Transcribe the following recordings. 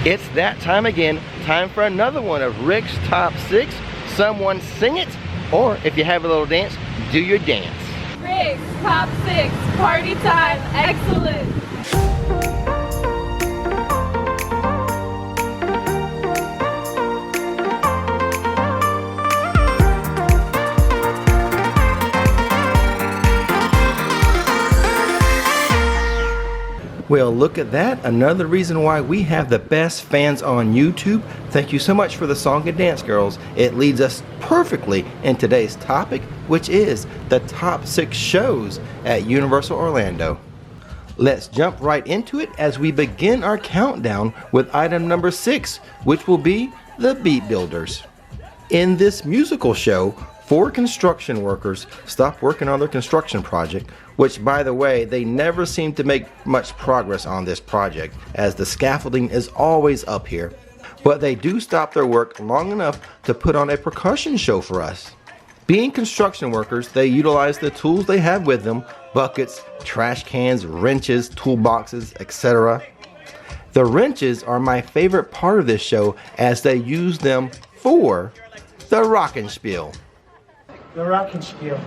It's that time again. Time for another one of Rick's Top 6. Someone sing it, or if you have a little dance, do your dance. Rick's Top 6, party time, excellent. Well, look at that. Another reason why we have the best fans on YouTube. Thank you so much for the song and dance, girls. It leads us perfectly in today's topic, which is the top 6 shows at Universal Orlando. Let's jump right into it as we begin our countdown with item number 6, which will be the Beat Builders. In this musical show, 4 construction workers stopped working on their construction project, which, by the way, they never seem to make much progress on this project, as the scaffolding is always up here. But they do stop their work long enough to put on a percussion show for us. Being construction workers, they utilize the tools they have with them: buckets, trash cans, wrenches, toolboxes, etc. The wrenches are my favorite part of this show, as they use them for the Rockenspiel. The Rockenspiel.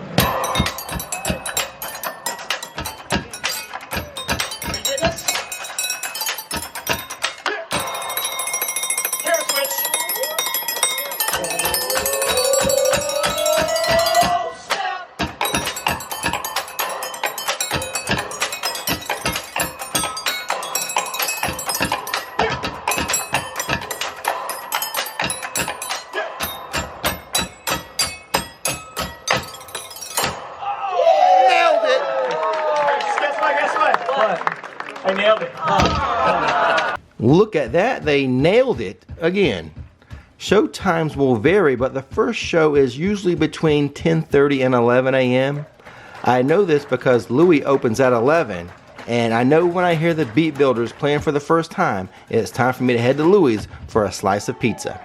I nailed it. Look at that, they nailed it again. Show times will vary, but the first show is usually between 10:30 and 11 a.m. I know this because Louis opens at 11, and I know when I hear the Beat Builders playing for the first time, it's time for me to head to Louis for a slice of pizza.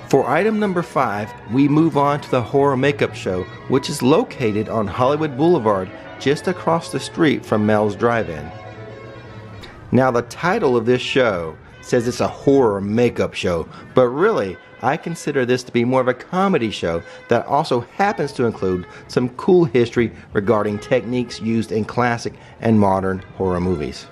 For item number 5, we move on to the Horror Makeup Show, which is located on Hollywood Boulevard, just across the street from Mel's Drive-In. Now, the title of this show says it's a horror makeup show, but really, I consider this to be more of a comedy show that also happens to include some cool history regarding techniques used in classic and modern horror movies.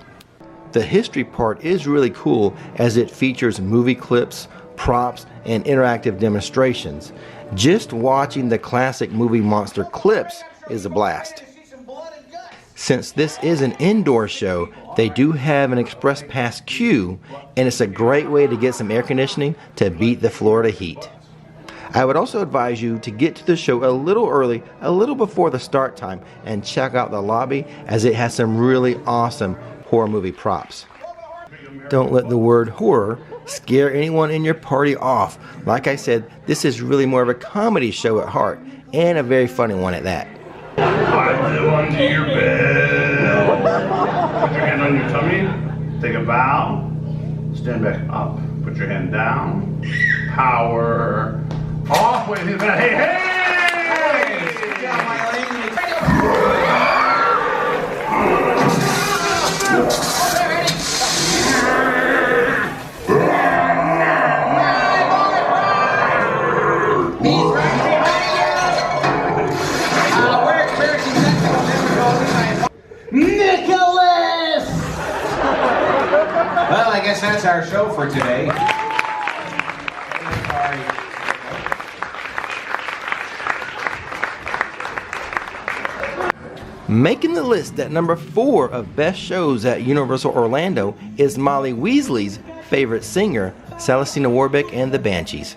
The history part is really cool, as it features movie clips, props, and interactive demonstrations. Just watching the classic movie monster clips is a blast. Since this is an indoor show, they do have an express pass queue, and it's a great way to get some air conditioning to beat the Florida heat. I would also advise you to get to the show a little early, a little before the start time, and check out the lobby, as it has some really awesome horror movie props. Don't let the word horror scare anyone in your party off. Like I said, this is really more of a comedy show at heart, and a very funny one at that. Climb onto your bed. Put your hand on your tummy. Take a bow. Stand back up. Put your hand down. Power off. Wait, hey, hey! Good job, my lady. Well, I guess that's our show for today. Making the list at number 4 of best shows at Universal Orlando is Molly Weasley's favorite singer, Celestina Warbeck and the Banshees.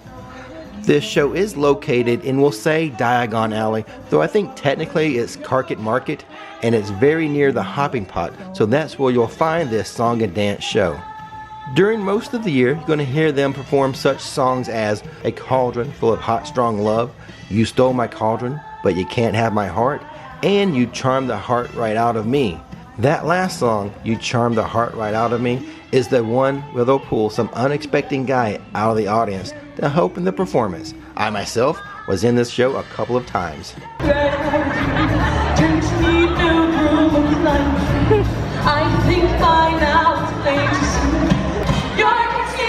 This show is located in, we'll say, Diagon Alley, though I think technically it's Carket Market, and it's very near the Hopping Pot, so that's where you'll find this song and dance show. During most of the year, you're going to hear them perform such songs as A Cauldron Full of Hot Strong Love, You Stole My Cauldron, But You Can't Have My Heart, and You Charmed the Heart Right Out of Me. That last song, You Charmed the Heart Right Out of Me, is the one where they'll pull some unexpected guy out of the audience to help in the performance. I myself was in this show a couple of times. I think by now it's plain to see.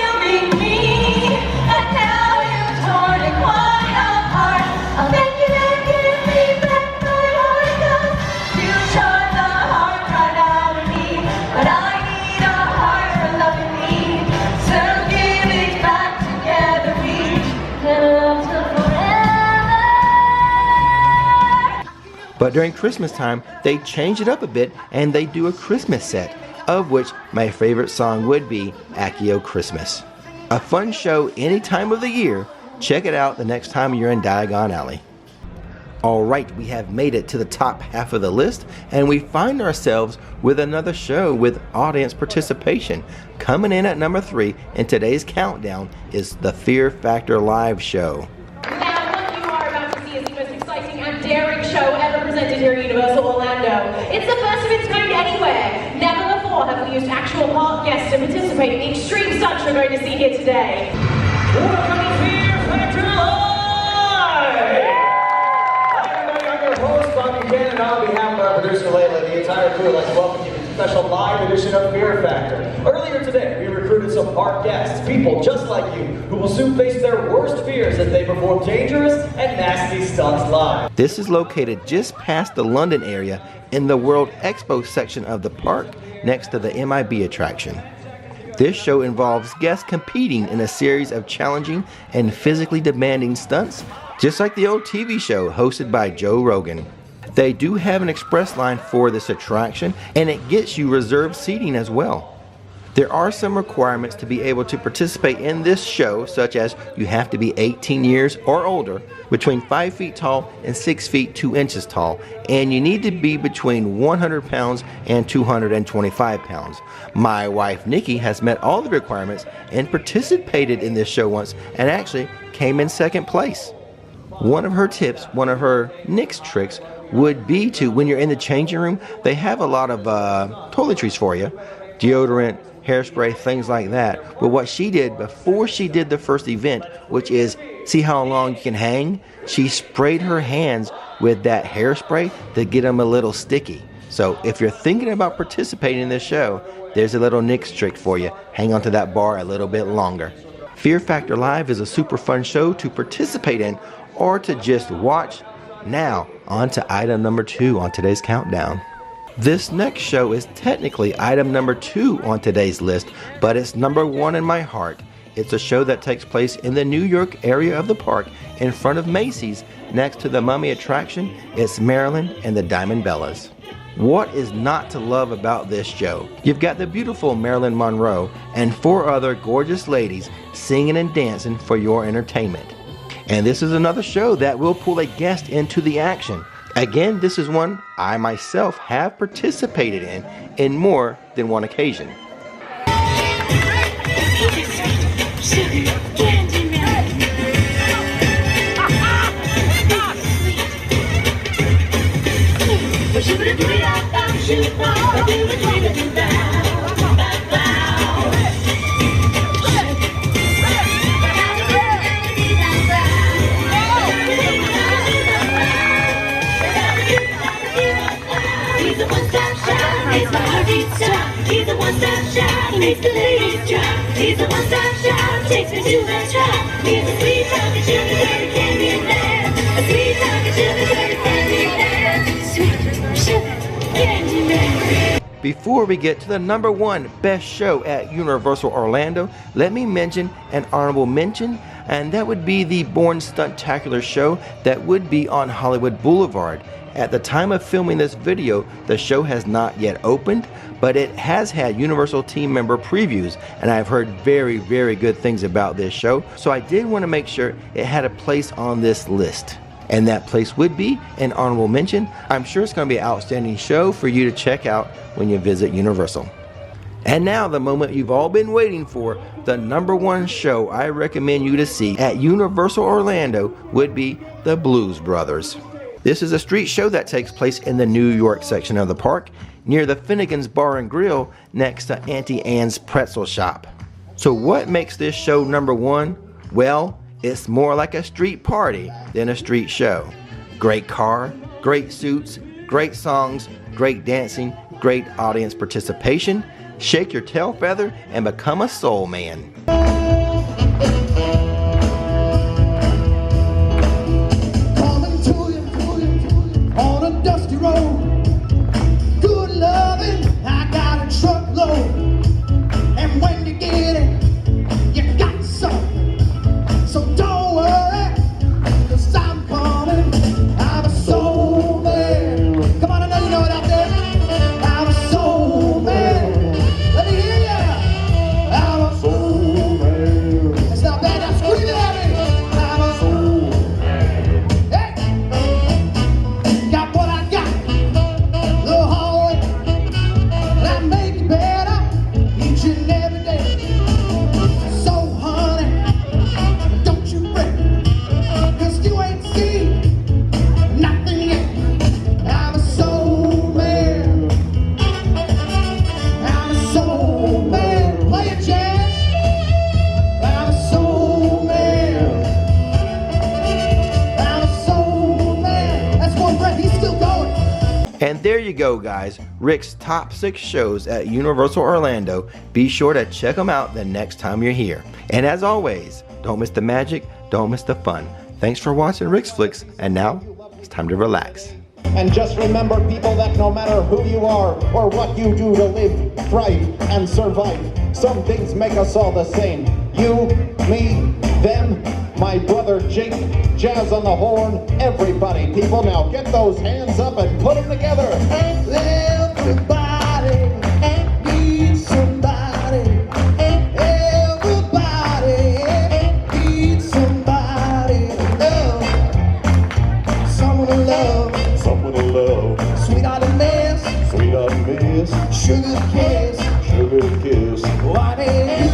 But during Christmas time, they change it up a bit and they do a Christmas set, of which my favorite song would be Accio Christmas. A fun show any time of the year. Check it out the next time you're in Diagon Alley. Alright, we have made it to the top half of the list, and we find ourselves with another show with audience participation. Coming in at number 3 in today's countdown is the Fear Factor Live show. Now, what you are about to see is the most exciting and daring show ever presented here at Universal Orlando. It's the first of its kind anywhere. Never before have we used actual park guests to participate in the extreme stunts we're going to see here today. Welcome to Fear Factor Live! And on behalf of our producer Layla and the entire crew, I'd like to welcome you to a special live edition of Fear Factor. Earlier today, we recruited some park guests, people just like you, who will soon face their worst fears as they perform dangerous and nasty stunts live. This is located just past the London area in the World Expo section of the park, next to the MIB attraction. This show involves guests competing in a series of challenging and physically demanding stunts, just like the old TV show hosted by Joe Rogan. They do have an express line for this attraction, and it gets you reserved seating as well. There are some requirements to be able to participate in this show, such as you have to be 18 years or older, between 5 feet tall and 6 feet 2 inches tall, and you need to be between 100 pounds and 225 pounds. My wife Nikki has met all the requirements and participated in this show once and actually came in second place. One of her tips, one of her Nick's tricks, would be to, when you're in the changing room, they have a lot of toiletries for you, deodorant, hairspray, things like that. But what she did before she did the first event, which is see how long you can hang, she sprayed her hands with that hairspray to get them a little sticky. So if you're thinking about participating in this show, there's a little Nick's trick for you. Hang onto that bar a little bit longer. Fear Factor Live is a super fun show to participate in or to just watch. Now, on to item number 2 on today's countdown. This next show is technically item number 2 on today's list, but it's number 1 in my heart. It's a show that takes place in the New York area of the park in front of Macy's next to the Mummy attraction. It's Marilyn and the Diamond Bellas. What is not to love about this show? You've got the beautiful Marilyn Monroe and 4 other gorgeous ladies singing and dancing for your entertainment. And this is another show that will pull a guest into the action. Again, this is one I myself have participated in more than one occasion. He's a one-stop shop, he makes the ladies drop. He's a one-stop shop, takes me to the top. He's a sweet talking sugar daddy candy man. A sweet talking sugar daddy candy man. Sweet sugar candy man. Before we get to the number 1 best show at Universal Orlando, let me mention an honorable mention, and that would be the Bourne Stuntacular show that would be on Hollywood Boulevard. At the time of filming this video, the show has not yet opened, but it has had Universal team member previews, and I've heard very, very good things about this show, so I did want to make sure it had a place on this list. And that place would be an honorable mention. I'm sure it's going to be an outstanding show for you to check out when you visit Universal. And now the moment you've all been waiting for, the number 1 show I recommend you to see at Universal Orlando would be the Blues Brothers. This is a street show that takes place in the New York section of the park, near the Finnegan's Bar and Grill next to Auntie Anne's Pretzel Shop. So what makes this show number 1? Well, it's more like a street party than a street show. Great car, great suits, great songs, great dancing, great audience participation. Shake your tail feather and become a soul man. On a dusty road, good loving, I got a truckload, and when you get it, you got something, so don't worry, 'cause I'm coming, I'm a soul man. there you go, guys. Rick's top 6 shows at Universal Orlando. Be sure to check them out the next time you're here. And as always, don't miss the magic, don't miss the fun. Thanks for watching Rick's Flicks, and now it's time to relax. And just remember, people, that no matter who you are or what you do to live, thrive, and survive, some things make us all the same. You, me, them, my brother Jake, Jazz on the horn, everybody. People, now get those hands up and put them together. Everybody needs somebody. Everybody needs somebody. Love. Someone to love. Someone to love. Sweetheart and miss. Sweetheart and miss. Sugar kiss. Sugar kiss. Why did you